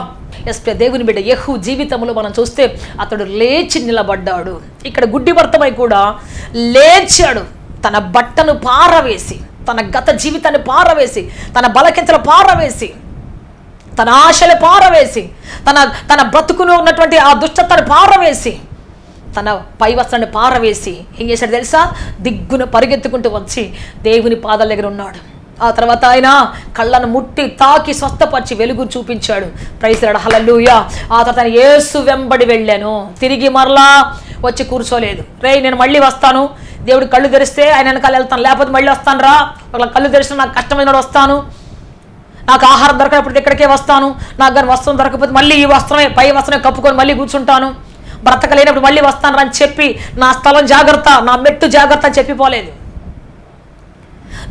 ఎస్ దేవుని బిడ్డ యెహూ జీవితంలో మనం చూస్తే అతడు లేచి నిలబడ్డాడు. ఇక్కడ గుడ్డి భర్తమై కూడా లేచాడు. తన బట్టను పారవేసి, తన గత జీవితాన్ని పారవేసి, తన బలకింతలు పారవేసి, తన ఆశలు పారవేసి, తన బ్రతుకులో ఉన్నటువంటి ఆ దుష్టతను పారవేసి, తన పై వస్త్రాన్ని పారవేసి ఏం చేశాడు తెలుసా? దిగ్గున పరిగెత్తుకుంటూ వచ్చి దేవుని పాదాల దగ్గర ఉన్నాడు. ఆ తర్వాత ఆయన కళ్ళను ముట్టి తాకి స్వస్థపరిచి వెలుగు చూపించాడు. ప్రైజ్ లార్డ్, హల్లెలూయా. ఆ తర్వాత ఆయన యేసు వెంబడి వెళ్ళాను. తిరిగి మరలా వచ్చి కూర్చోలేదు. నేను మళ్ళీ వస్తాను, దేవుడు కళ్ళు తెరిస్తే ఆయన వెనకాల వెళ్తాను, లేకపోతే మళ్ళీ వస్తాను రా, ఒకవేళ కళ్ళు తెరిస్తే నాకు కష్టమైన వస్తాను, నాకు ఆహారం దొరకనప్పుడు ఇక్కడికే వస్తాను, నాకు కానీ వస్త్రం దొరకకపోతే మళ్ళీ ఈ వస్త్రమే, పై వస్త్రమే కప్పుకొని మళ్ళీ కూర్చుంటాను, బ్రతకలేనప్పుడు మళ్ళీ వస్తాను రా అని చెప్పి నా స్థలం జాగ్రత్త, నా మెట్టు జాగ్రత్త అని చెప్పిపోలేదు.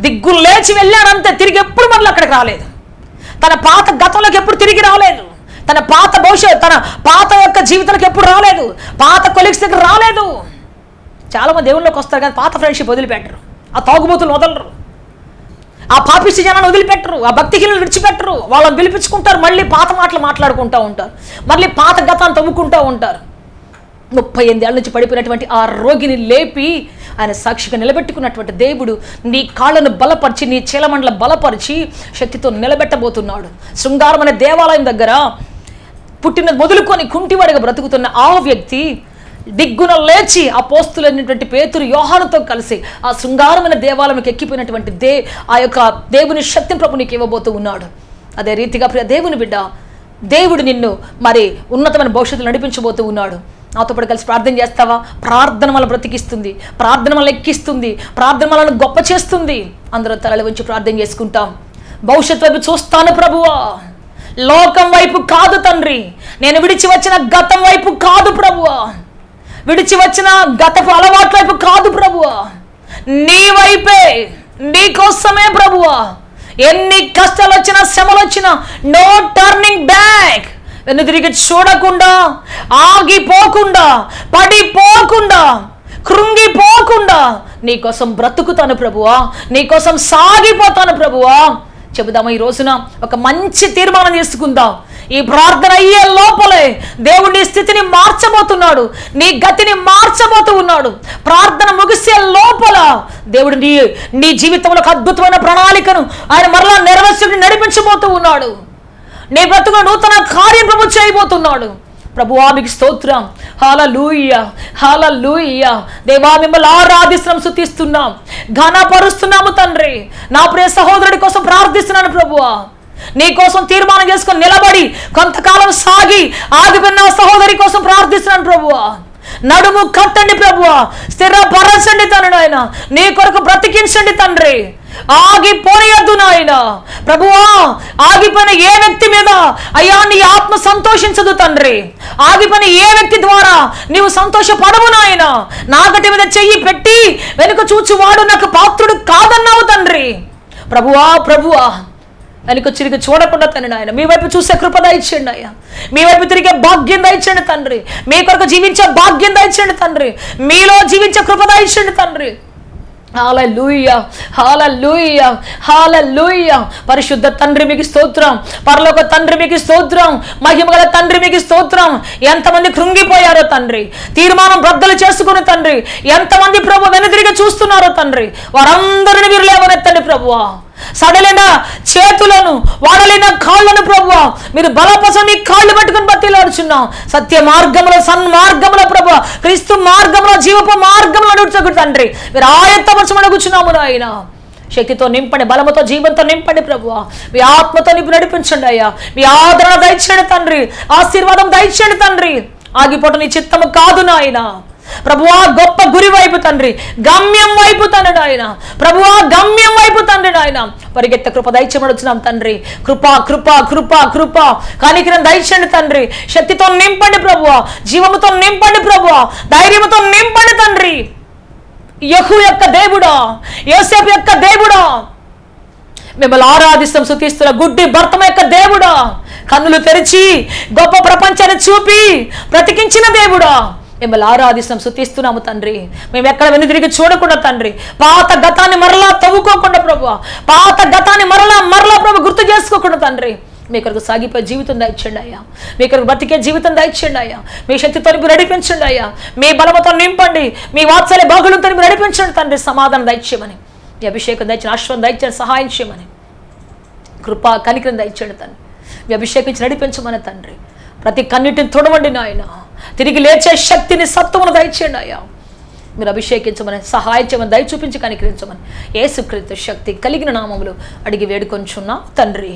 దిగ్గులు లేచి వెళ్ళాడంతే, తిరిగి ఎప్పుడు మళ్ళీ అక్కడికి రాలేదు. తన పాత గతంలోకి ఎప్పుడు తిరిగి రాలేదు. తన పాత భవిష్యత్తు, తన పాత యొక్క జీవితానికి ఎప్పుడు రాలేదు. పాత కొలీగ్స్ దగ్గర రాలేదు. చాలామంది దేవుళ్ళలోకి వస్తారు కానీ పాత ఫ్రెండ్షిప్ వదిలిపెట్టరు, ఆ తాగుబోతులు వదలరు, ఆ పాపిష్టి జనాన్ని వదిలిపెట్టరు, ఆ భక్తిహీనులు విడిచిపెట్టరు. వాళ్ళని పిలిపించుకుంటారు, మళ్ళీ పాత మాటలు మాట్లాడుకుంటూ ఉంటారు, మళ్ళీ పాత గతాన్ని తవ్వుకుంటూ ఉంటారు. 38 ఏళ్ళ నుంచి పడిపోయినటువంటి ఆ రోగిని లేపి ఆయన సాక్షిగా నిలబెట్టుకున్నటువంటి దేవుడు నీ కాళ్ళను బలపరిచి, నీ చీలమండల బలపరిచి శక్తితో నిలబెట్టబోతున్నాడు. శృంగారం అనే దేవాలయం దగ్గర పుట్టిన మొదలుకొని కుంటివాడిగా బ్రతుకుతున్న ఆ వ్యక్తి దిగ్గున లేచి అపోస్తులైనటువంటి పేతురు, యోహానుతో కలిసి ఆ శృంగారమైన దేవాలయంకి ఎక్కిపోయినటువంటి ఆ యొక్క దేవుని శక్తిని ప్రభు నీకు ఇవ్వబోతూ ఉన్నాడు. అదే రీతిగా ప్రియ దేవుని బిడ్డ, దేవుడు నిన్ను మరి ఉన్నతమైన భవిష్యత్తులు నడిపించబోతూ ఉన్నాడు. నాతో పాటు కలిసి ప్రార్థన చేస్తావా? ప్రార్థన వల్ల బ్రతికిస్తుంది, ప్రార్థన వల్ల ఎక్కిస్తుంది, ప్రార్థన వల్ల గొప్ప చేస్తుంది. అందరూ తలలు వంచి ప్రార్థన చేసుకుంటాం. భవిష్యత్తు వైపు చూస్తాను ప్రభువా, లోకం వైపు కాదు తండ్రి, నేను విడిచి వచ్చిన గతం వైపు కాదు ప్రభువా, విడిచి వచ్చిన గతపు అలవాట్ల వైపు కాదు ప్రభువా, నీ వైపే, నీ కోసమే ప్రభువా. ఎన్ని కష్టాలు వచ్చినా, శ్రమలు వచ్చినా, నో టర్నింగ్ బ్యాక్. వెన్ను తిరిగి చూడకుండా, ఆగిపోకుండా, పడిపోకుండా, కృంగిపోకుండా నీకోసం బ్రతుకుతాను ప్రభువా, నీకోసం సాగిపోతాను ప్రభువా. చెబుదామా? ఈ రోజున ఒక మంచి తీర్మానం చేసుకుందాం. ఈ ప్రార్థన అయ్యే లోపలే దేవుడు నీ స్థితిని మార్చబోతున్నాడు, నీ గతిని మార్చబోతూ ఉన్నాడు. ప్రార్థన ముగిసే లోపల దేవుడు నీ జీవితంలో ఒక అద్భుతమైన ప్రణాళికను ఆయన మరలా నెరవేర్చి నడిపించబోతూ ఉన్నాడు. నీ బ్రతుకు నూతన కార్యం ప్రభు చేయబోతున్నాడు. ప్రభువా మీకు స్తోత్రం, హల్లెలూయా, హల్లెలూయా. దేవా మిమ్మల్ని ఆరాధిస్తున్నాం, స్తుతిస్తున్నాం, ఘనపరుస్తున్నాము తండ్రి. నా ప్రియ సహోదరుడి కోసం ప్రార్థిస్తున్నాను ప్రభువా. నీ కోసం తీర్మానం చేసుకొని నిలబడి కొంతకాలం సాగి ఆగిపోయిన సహోదరి కోసం ప్రార్థిస్తున్నాను ప్రభువా. నడుము కట్టండి ప్రభువా, స్థిరపరచండి తండ్రి. నాయన నీ కొరకు బ్రతికించండి తండ్రి, ఆగిపోయద్దు నాయన ప్రభువా. ఆగిపోయిన ఏ వ్యక్తి మీద అయ్యా నీ ఆత్మ సంతోషించదు తండ్రి. ఆగిపోయిన ఏ వ్యక్తి ద్వారా నీవు సంతోషపడవు నాయన. నాగటి మీద చెయ్యి పెట్టి వెనుక చూచువాడు నాకు పాత్రుడు కాదన్నావు తండ్రి. ప్రభువా, ప్రభువా వెనుక తిరిగి చూడకుండా తండ్రి నాయన మీ వైపు చూసే కృప దయచేయండి అయ్యా. మీ వైపు తిరిగే భాగ్యం దయచేయండి తండ్రి. మీ కొరకు జీవించే భాగ్యం దయచేయండి తండ్రి. మీలో జీవించే కృప దయచేయండి తండ్రి. హల్లెలూయా, హల్లెలూయా, హల్లెలూయా. పరిశుద్ధ తండ్రి మీకు స్తోత్రం, పరలోక తండ్రి మీకు స్తోత్రం, మహిమగల తండ్రి మీకు స్తోత్రం. ఎంతమంది కృంగిపోయారో తండ్రి, తీర్మానం బద్దలు చేసుకుని తండ్రి, ఎంతమంది ప్రభు వెనుదిరిగి చూస్తున్నారో తండ్రి, వారందరిని మీరు లేవనెత్తండి ప్రభువా. సడలిన చేతులను, వాడలిన కాళ్ళను ప్రభువా మీరు బలపసం మీ కాళ్ళు పట్టుకుని బతిలాడుచున్నాం. సత్య మార్గంలో, సన్మార్గంలో ప్రభు, క్రీస్తు మార్గంలో, జీవపు మార్గంలో నడుచుకు తండ్రి మీరు ఆయత్తపరచమని కూర్చున్నాము నాయన. శక్తితో నింపండి, బలముతో, జీవంతో నింపండి ప్రభువా. మీ ఆత్మతో నింపి నడిపించండి అయ్యా. మీ ఆదరణ దయచేయండి తండ్రి, ఆశీర్వాదం దయచేయండి తండ్రి. ఆగిపోవటం నీ చిత్తము కాదు నాయన ప్రభువా. గొప్ప గురి వైపు తండ్రి, గమ్యం వైపు తండ్రి నాయన ప్రభువా, గమ్యం వైపు తండ్రి నాయన పరిగెత్త కృప దయచేయమడుచున్నాం తండ్రి. కృప కృప కృప కృప కనికరం దయచేయండి తండ్రి. శక్తితో నింపండి ప్రభువా, జీవముతో నింపండి ప్రభువా, ధైర్యముతో నింపండి తండ్రి. యెహూ యొక్క దేవుడా, యోసేపు యొక్క దేవుడా, మిమ్మల్ని ఆరాధిస్తాం, స్తుతిస్తున్న గుడ్డి భర్తమ యొక్క దేవుడా, కన్నులు తెరిచి గొప్ప ప్రపంచాన్ని చూపి బ్రతికించిన దేవుడా, మిమ్మల్ని ఆరాధిస్తాం, స్తుతిస్తున్నాము తండ్రి. మేము ఎక్కడ వెనుదిరిగి చూడకుండా తండ్రి, పాత గతాన్ని మరలా తవ్వుకోకుండా ప్రభువా, పాత గతాన్ని మరలా ప్రభు గుర్తు చేసుకోకుండా తండ్రి మీ కొరకు సాగిపోయే జీవితం దయచేయండి అయ్యా. మీ కొరకు బ్రతికే జీవితం దయచేయండి అయ్యా. మీ శక్తితో మీరు నడిపించండి అయ్యా. మీ బలముతో నింపండి, మీ వాత్సల్య బాగులతో మీరు నడిపించండి తండ్రి. సమాధానం దయచేయమని, మీ అభిషేకం దయచేయండి, ఆశ్రమం దయచేయండి, సహాయం చేయమని, కృపా కనికరం దయచేయండి తండ్రి. మీ అభిషేకించి నడిపించమని తండ్రి. ప్రతి కన్నిటిని తొడవండి నాయన. తిరిగి లేచే శక్తిని, సత్వమును దయచేయండి అయ్యా. మీరు అభిషేకించమని, సహాయం చేయమని, దయ చూపించి కనికరించమని యేసుక్రీస్తు శక్తి కలిగిన నామములో అడిగి వేడుకొంచున్నాం తండ్రి.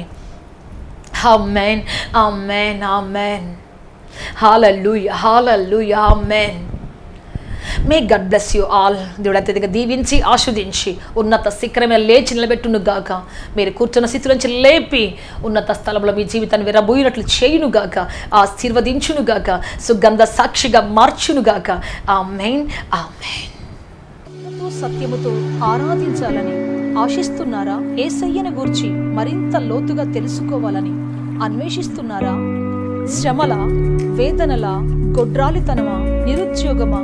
ఆమేన్, ఆమేన్, ఆమేన్. హల్లెలూయా, హల్లెలూయా, ఆమేన్. మే గడ్ బ్లెస్ యూ ఆల్. దేవుడు అత్యధిక దీవించి ఆస్వాదించి ఉన్నత శిఖరమే లేచి నిలబెట్టును గాక. మీరు కూర్చున్న స్థితి నుంచి లేపి ఉన్నత స్థలంలో మీ జీవితాన్ని విరబోయినట్లు చేయును గాక, ఆశీర్వదించును గాక, సుగంధ సాక్షిగా మార్చును గాక. ఆమేన్, ఆమేన్. సత్యముతో ఆరాధించాలని ఆశిస్తున్నారా? యేసయ్యను గూర్చి మరింత లోతుగా తెలుసుకోవాలని అన్వేషిస్తున్నారా? శ్రమల, వేదనల, గొడ్రాలితనమా, నిరుద్యోగమా,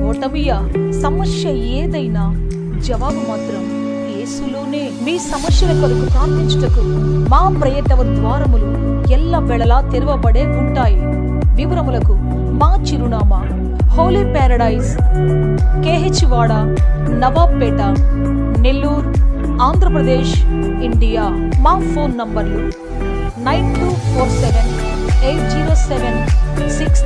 ఓటమియా, సమస్య ఏదైనా జవాబు మాత్రం యేసులోనే. మీ సమస్యల కొరకు ప్రార్థించుటకు మా ప్రయత్న ద్వారములు ఎల్ల వేళలా తెరవబడే ఉంటాయి. వివరములకు మా చిరునామా హోలీ ప్యారడైజ్, కేహెచ్ వాడ, నవాబ్పేట, నెల్లూరు, ఆంధ్రప్రదేశ్, ఇండియా. మా ఫోన్ నంబర్లు 9247 807 6